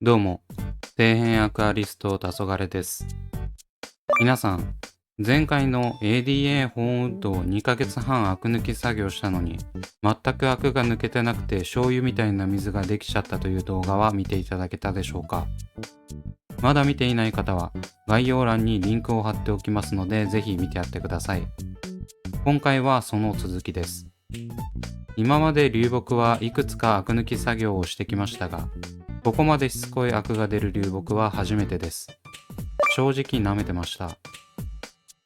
どうも、底辺アクアリスト黄昏です。皆さん、前回の ADA 保温ウッドを2ヶ月半アク抜き作業したのに、全くアクが抜けてなくて醤油みたいな水ができちゃったという動画は見ていただけたでしょうか。まだ見ていない方は概要欄にリンクを貼っておきますので、ぜひ見てやってください。今回はその続きです。今まで流木はいくつかアク抜き作業をしてきましたが、ここまでしつこいアクが出る流木は初めてです。正直舐めてました。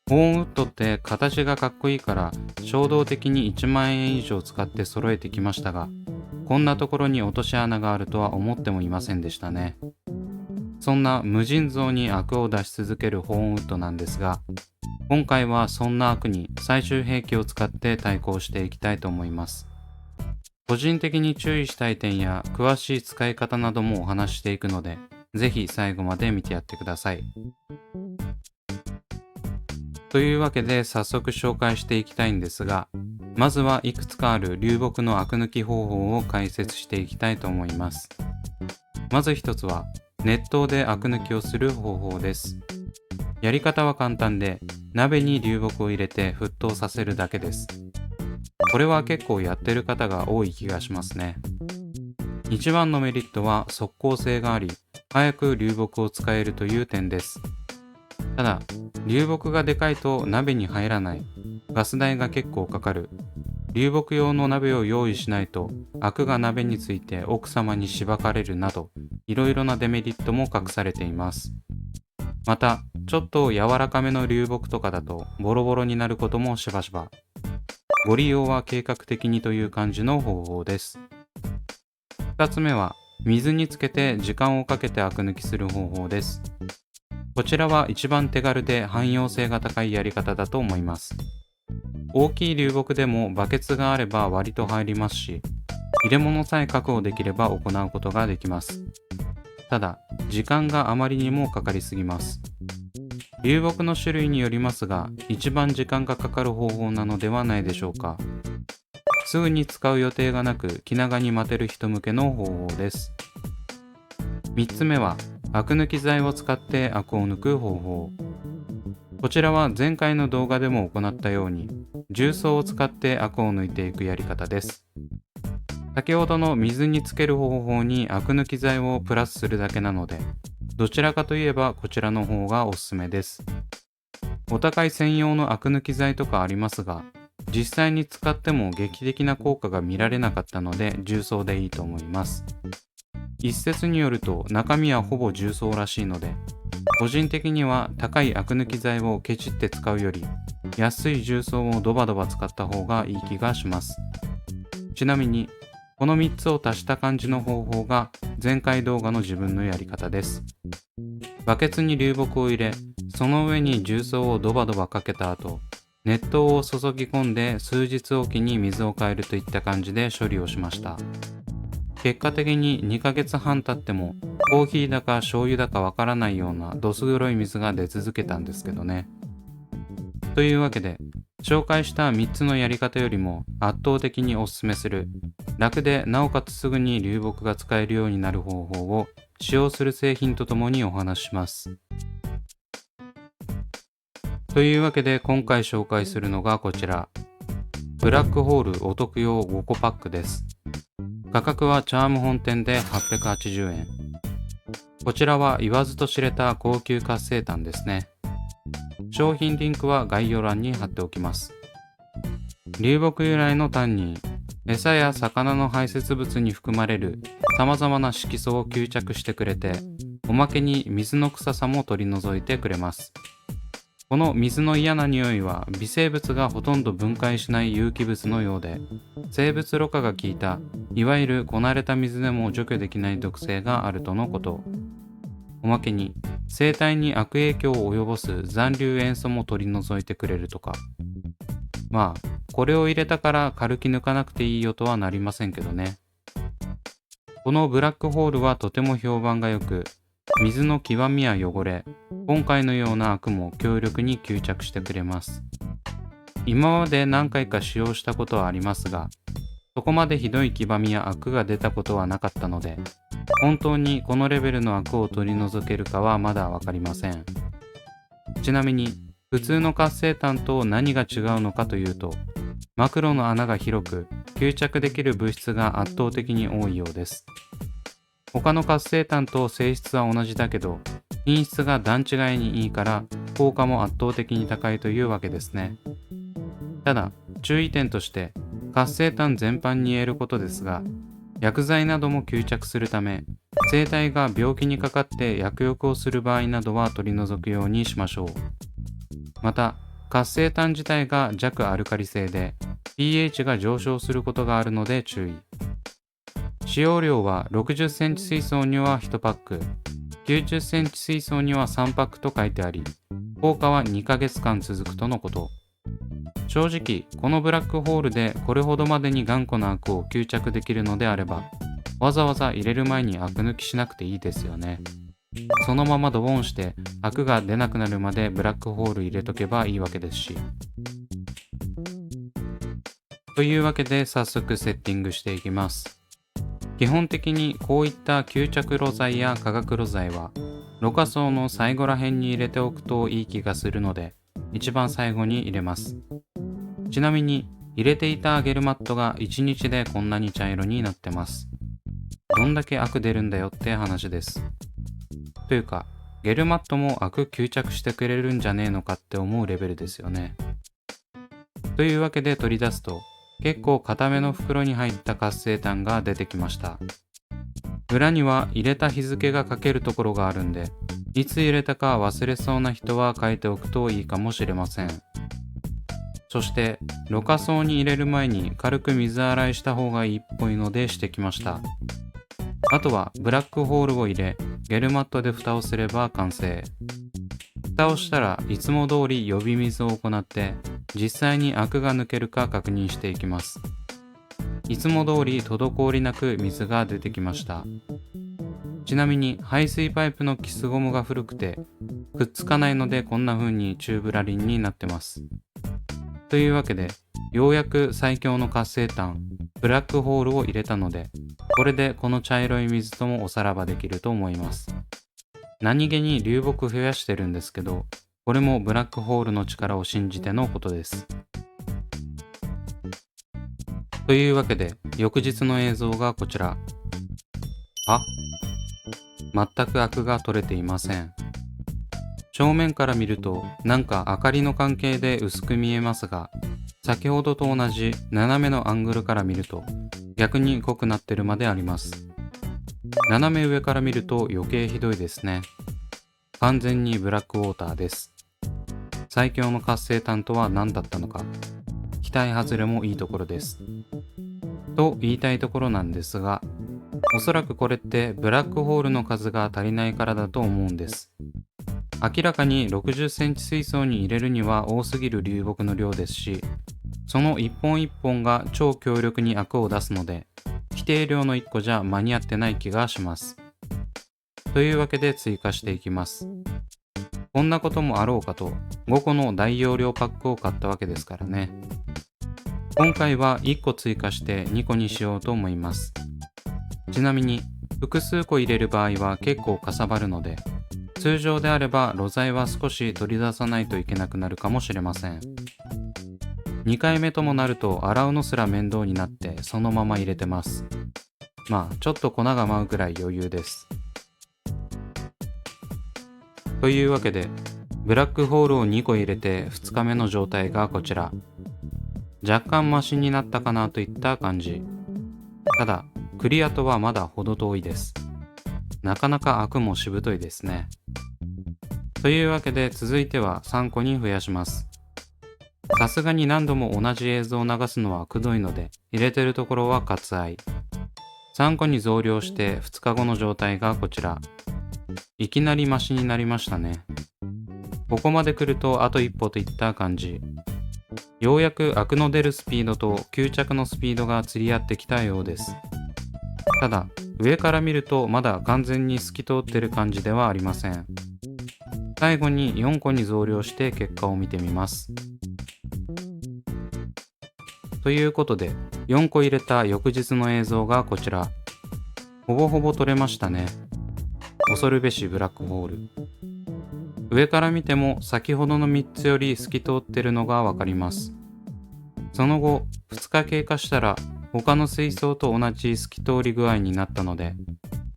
保温ウッドって形がかっこいいから衝動的に1万円以上使って揃えてきましたが、こんなところに落とし穴があるとは思ってもいませんでしたね。そんな無尽蔵にアクを出し続ける保温ウッドなんですが、今回はそんなアクに最終兵器を使って対抗していきたいと思います。個人的に注意したい点や詳しい使い方などもお話していくので、ぜひ最後まで見てやってください。というわけで早速紹介していきたいんですが、まずはいくつかある流木のアク抜き方法を解説していきたいと思います。まず一つは熱湯でアク抜きをする方法です。やり方は簡単で、鍋に流木を入れて沸騰させるだけです。これは結構やってる方が多い気がしますね。一番のメリットは速効性があり、早く流木を使えるという点です。ただ、流木がでかいと鍋に入らない、ガス代が結構かかる、流木用の鍋を用意しないとアクが鍋について奥様にしばかれるなど、いろいろなデメリットも隠されています。また、ちょっと柔らかめの流木とかだとボロボロになることもしばしば。ご利用は計画的にという感じの方法です。2つ目は水につけて時間をかけてアク抜きする方法です。こちらは一番手軽で汎用性が高いやり方だと思います。大きい流木でもバケツがあれば割と入りますし、入れ物さえ確保できれば行うことができます。ただ、時間があまりにもかかりすぎます。流木の種類によりますが、一番時間がかかる方法なのではないでしょうか。すぐに使う予定がなく気長に待てる人向けの方法です。3つ目はアク抜き剤を使ってアクを抜く方法。こちらは前回の動画でも行ったように重曹を使ってアクを抜いていくやり方です。先ほどの水につける方法にアク抜き剤をプラスするだけなので、どちらかといえばこちらの方がおすすめです。お高い専用のアク抜き剤とかありますが、実際に使っても劇的な効果が見られなかったので重曹でいいと思います。一説によると中身はほぼ重曹らしいので、個人的には高いアク抜き剤をケチって使うより安い重曹をドバドバ使った方がいい気がします。ちなみにこの3つを足した感じの方法が前回動画の自分のやり方です。バケツに流木を入れ、その上に重曹をドバドバかけた後、熱湯を注ぎ込んで数日おきに水を変えるといった感じで処理をしました。結果的に2ヶ月半経ってもコーヒーだか醤油だかわからないようなどす黒い水が出続けたんですけどね。というわけで、紹介した3つのやり方よりも圧倒的におすすめする楽でなおかつすぐに流木が使えるようになる方法を使用する製品とともにお話しします。というわけで今回紹介するのがこちら、ブラックホールお得用5個パックです。価格はチャーム本店で880円。こちらは言わずと知れた高級活性炭ですね。商品リンクは概要欄に貼っておきます。流木由来のタンニン、餌や魚の排泄物に含まれる様々な色素を吸着してくれて、おまけに水の臭さも取り除いてくれます。この水の嫌な匂いは微生物がほとんど分解しない有機物のようで、生物ろ過が効いたいわゆるこなれた水でも除去できない毒性があるとのこと。おまけに生態に悪影響を及ぼす残留塩素も取り除いてくれるとか。まあこれを入れたから軽き抜かなくていいよとはなりませんけどね。このブラックホールはとても評判が良く、水の黄ばみや汚れ、今回のようなアクも強力に吸着してくれます。今まで何回か使用したことはありますが、そこまでひどい黄ばみやアクが出たことはなかったので、本当にこのレベルのアクを取り除けるかはまだわかりません。ちなみに、普通の活性炭と何が違うのかというと、マクロの穴が広く、吸着できる物質が圧倒的に多いようです。他の活性炭と性質は同じだけど、品質が段違いにいいから効果も圧倒的に高いというわけですね。ただ、注意点として、活性炭全般に言えることですが、薬剤なども吸着するため、生体が病気にかかって薬浴をする場合などは取り除くようにしましょう。また、活性炭自体が弱アルカリ性で pH が上昇することがあるので注意。使用量は60センチ水槽には1パック、90センチ水槽には3パックと書いてあり、効果は2ヶ月間続くとのこと。正直、このブラックホールでこれほどまでに頑固なアクを吸着できるのであれば、わざわざ入れる前にアク抜きしなくていいですよね。そのままドボンしてアクが出なくなるまでブラックホール入れとけばいいわけですし。というわけで早速セッティングしていきます。基本的にこういった吸着露剤や化学露剤はろ過槽の最後ら辺に入れておくといい気がするので、一番最後に入れます。ちなみに入れていたゲルマットが1日でこんなに茶色になってます。どんだけアク出るんだよって話です。というか、ゲルマットもアク吸着してくれるんじゃねえのかって思うレベルですよね。というわけで取り出すと、結構固めの袋に入った活性炭が出てきました。裏には入れた日付が書けるところがあるんで、いつ入れたか忘れそうな人は書いておくといいかもしれません。そして、ろ過槽に入れる前に軽く水洗いした方がいいっぽいのでしてきました。あとはブラックホールを入れ、ゲルマットで蓋をすれば完成。蓋をしたらいつも通り予備水を行って、実際にアクが抜けるか確認していきます。いつも通り滞りなく水が出てきました。ちなみに排水パイプのキスゴムが古くてくっつかないのでこんな風にチューブラリンになってます。というわけで、ようやく最強の活性炭、ブラックホールを入れたので、これでこの茶色い水ともおさらばできると思います。何気に流木増やしてるんですけど、これもブラックホールの力を信じてのことです。というわけで、翌日の映像がこちら。全くアクが取れていません。正面から見るとなんか明かりの関係で薄く見えますが、先ほどと同じ斜めのアングルから見ると逆に濃くなってるまであります。斜め上から見ると余計ひどいですね。完全にブラックウォーターです。最強の活性炭とは何だったのか、期待外れもいいところです。と言いたいところなんですが、おそらくこれってブラックホールの数が足りないからだと思うんです。明らかに60センチ水槽に入れるには多すぎる流木の量ですし、その一本一本が超強力にアクを出すので、規定量の1個じゃ間に合ってない気がします。というわけで追加していきます。こんなこともあろうかと5個の大容量パックを買ったわけですからね。今回は1個追加して2個にしようと思います。ちなみに複数個入れる場合は結構かさばるので、通常であれば露剤は少し取り出さないといけなくなるかもしれません。2回目ともなると洗うのすら面倒になってそのまま入れてます。まあちょっと粉が舞うくらい余裕です。というわけで、ブラックホールを2個入れて2日目の状態がこちら。若干マシになったかなといった感じ。ただ、クリアとはまだ程遠いです。なかなかアクもしぶといですね。というわけで続いては3個に増やします。さすがに何度も同じ映像を流すのはくどいので、入れてるところは割愛。3個に増量して2日後の状態がこちら。いきなりマシになりましたね。ここまで来るとあと一歩といった感じ。ようやくアクの出るスピードと吸着のスピードが釣り合ってきたようです。ただ、上から見るとまだ完全に透き通ってる感じではありません。最後に4個に増量して結果を見てみます。ということで、4個入れた翌日の映像がこちら。ほぼほぼ取れましたね。恐るべしブラックホール。上から見ても先ほどの3つより透き通ってるのがわかります。その後、2日経過したら他の水槽と同じ透き通り具合になったので、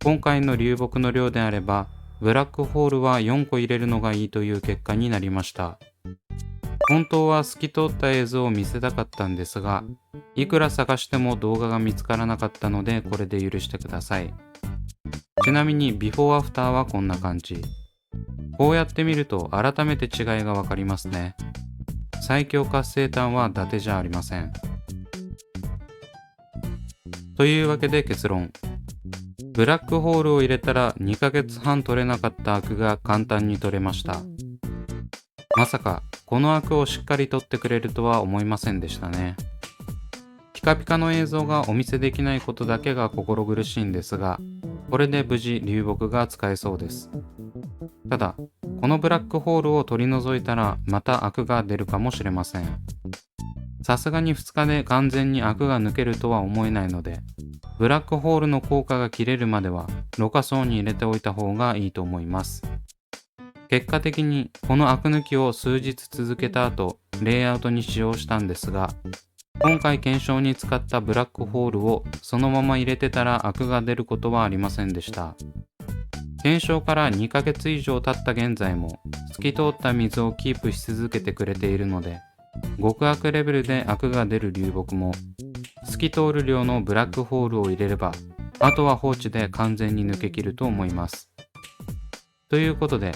今回の流木の量であれば、ブラックホールは4個入れるのがいいという結果になりました。本当は透き通った映像を見せたかったんですが、いくら探しても動画が見つからなかったのでこれで許してください。ちなみにビフォーアフターはこんな感じ。こうやって見ると改めて違いがわかりますね。最強活性炭は伊達じゃありません。というわけで結論。ブラックホールを入れたら2ヶ月半取れなかったアクが簡単に取れました。まさかこのアクをしっかり取ってくれるとは思いませんでしたね。ピカピカの映像がお見せできないことだけが心苦しいんですが、これで無事流木が使えそうです。ただ、このブラックホールを取り除いたらまたアクが出るかもしれません。さすがに2日で完全にアクが抜けるとは思えないので、ブラックホールの効果が切れるまではろ過槽に入れておいた方がいいと思います。結果的にこのアク抜きを数日続けた後、レイアウトに使用したんですが、今回検証に使ったブラックホールをそのまま入れてたらアクが出ることはありませんでした。検証から2ヶ月以上経った現在も透き通った水をキープし続けてくれているので、極悪レベルでアクが出る流木も透き通る量のブラックホールを入れれば、あとは放置で完全に抜けきると思います。ということで、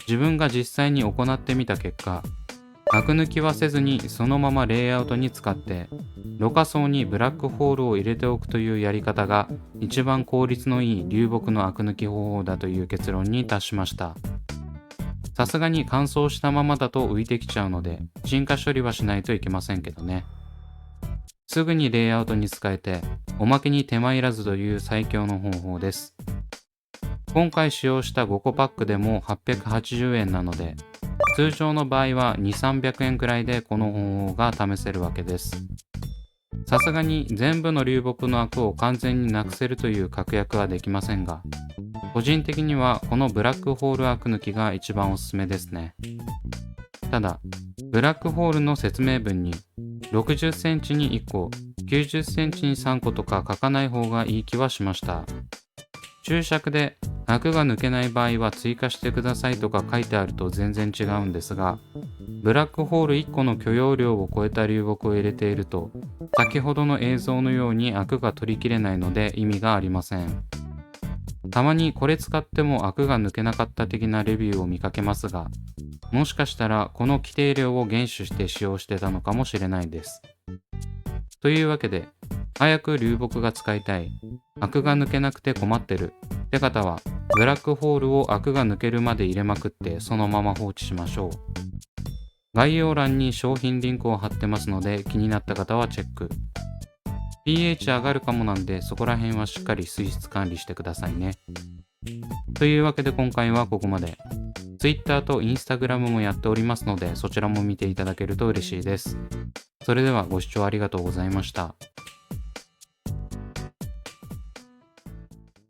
自分が実際に行ってみた結果、アク抜きはせずにそのままレイアウトに使ってろ過槽にブラックホールを入れておくというやり方が一番効率のいい流木のアク抜き方法だという結論に達しました。さすがに乾燥したままだと浮いてきちゃうので沈下処理はしないといけませんけどね。すぐにレイアウトに使えておまけに手間いらずという最強の方法です。今回使用した5個パックでも880円なので、通常の場合は2、300円くらいでこの方法が試せるわけです。さすがに全部の流木のアクを完全になくせるという確約はできませんが、個人的にはこのブラックホールアク抜きが一番おすすめですね。ただ、ブラックホールの説明文に60センチに1個、90センチに3個とか書かない方がいい気はしました。注釈でアクが抜けない場合は追加してくださいとか書いてあると全然違うんですが、ブラックホール1個の許容量を超えた流木を入れていると、先ほどの映像のようにアクが取りきれないので意味がありません。たまにこれ使ってもアクが抜けなかった的なレビューを見かけますが、もしかしたらこの規定量を厳守して使用してたのかもしれないです。というわけで、早く流木が使いたい、アクが抜けなくて困ってるって方は、ブラックホールをアクが抜けるまで入れまくってそのまま放置しましょう。概要欄に商品リンクを貼ってますので気になった方はチェック。pH 上がるかもなんでそこら辺はしっかり水質管理してくださいね。というわけで今回はここまで。Twitter と Instagram もやっておりますのでそちらも見ていただけると嬉しいです。それではご視聴ありがとうございました。